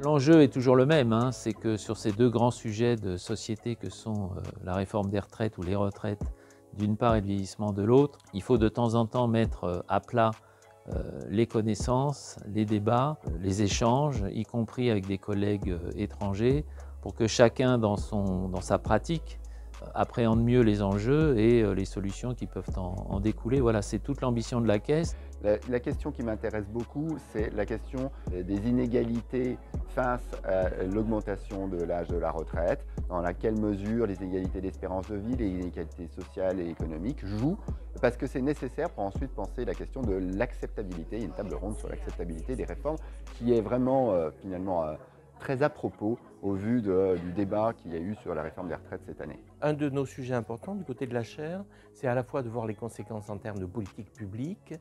L'enjeu est toujours le même, hein, c'est que sur ces deux grands sujets de société que sont la réforme des retraites ou les retraites d'une part et le vieillissement de l'autre, il faut de temps en temps mettre à plat les connaissances, les débats, les échanges, y compris avec des collègues étrangers, pour que chacun dans sa pratique appréhende mieux les enjeux et les solutions qui peuvent en découler. Voilà, c'est toute l'ambition de la Caisse. La question qui m'intéresse beaucoup, c'est la question des inégalités face à l'augmentation de l'âge de la retraite, dans laquelle mesure les inégalités d'espérance de vie, les inégalités sociales et économiques jouent, parce que c'est nécessaire pour ensuite penser la question de l'acceptabilité. Il y a une table ronde sur l'acceptabilité des réformes qui est vraiment finalement très à propos au vu du débat qu'il y a eu sur la réforme des retraites cette année. Un de nos sujets importants du côté de la chaire, c'est à la fois de voir les conséquences en termes de politique publique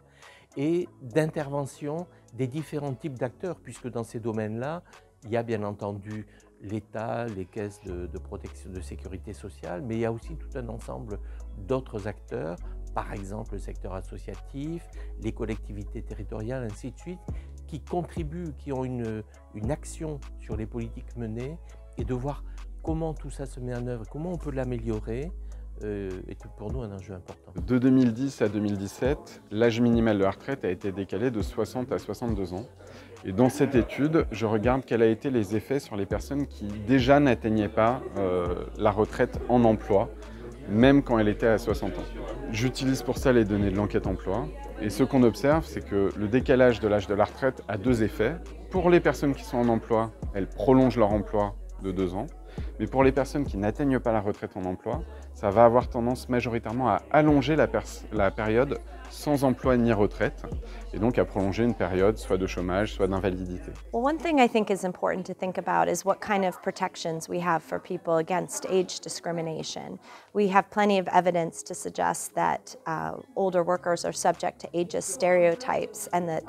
et d'intervention des différents types d'acteurs, puisque dans ces domaines-là, il y a bien entendu l'État, les caisses de protection de sécurité sociale, mais il y a aussi tout un ensemble d'autres acteurs, par exemple le secteur associatif, les collectivités territoriales, ainsi de suite, qui contribuent, qui ont une action sur les politiques menées, et de voir comment tout ça se met en œuvre, comment on peut l'améliorer, est pour nous un enjeu important. De 2010 à 2017, l'âge minimal de la retraite a été décalé de 60 à 62 ans. Et dans cette étude, je regarde quels ont été les effets sur les personnes qui déjà n'atteignaient pas la retraite en emploi, même quand elle était à 60 ans. J'utilise pour ça les données de l'enquête emploi. Et ce qu'on observe, c'est que le décalage de l'âge de la retraite a deux effets. Pour les personnes qui sont en emploi, elles prolongent leur emploi de 2 ans. Mais pour les personnes qui n'atteignent pas la retraite en emploi, ça va avoir tendance majoritairement à allonger la période sans emploi ni retraite, et donc à prolonger une période soit de chômage, soit d'invalidité. Well, one thing I think is important to think about is what kind of protections we have for people against age discrimination. We have plenty of evidence to suggest that older workers are subject to ageist stereotypes, and that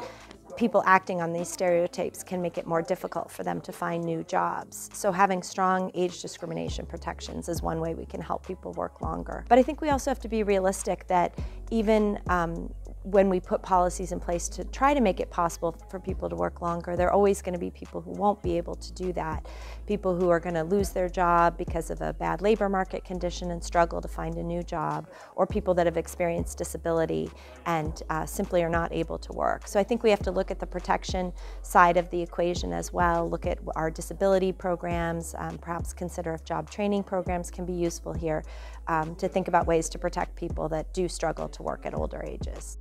people acting on these stereotypes can make it more difficult for them to find new jobs. So having strong age discrimination protections is one way we can help people work longer. But I think we also have to be realistic that even when we put policies in place to try to make it possible for people to work longer, there are always going to be people who won't be able to do that. People who are going to lose their job because of a bad labor market condition and struggle to find a new job, or people that have experienced disability and simply are not able to work. So I think we have to look at the protection side of the equation as well, look at our disability programs, perhaps consider if job training programs can be useful here, to think about ways to protect people that do struggle to work at older ages.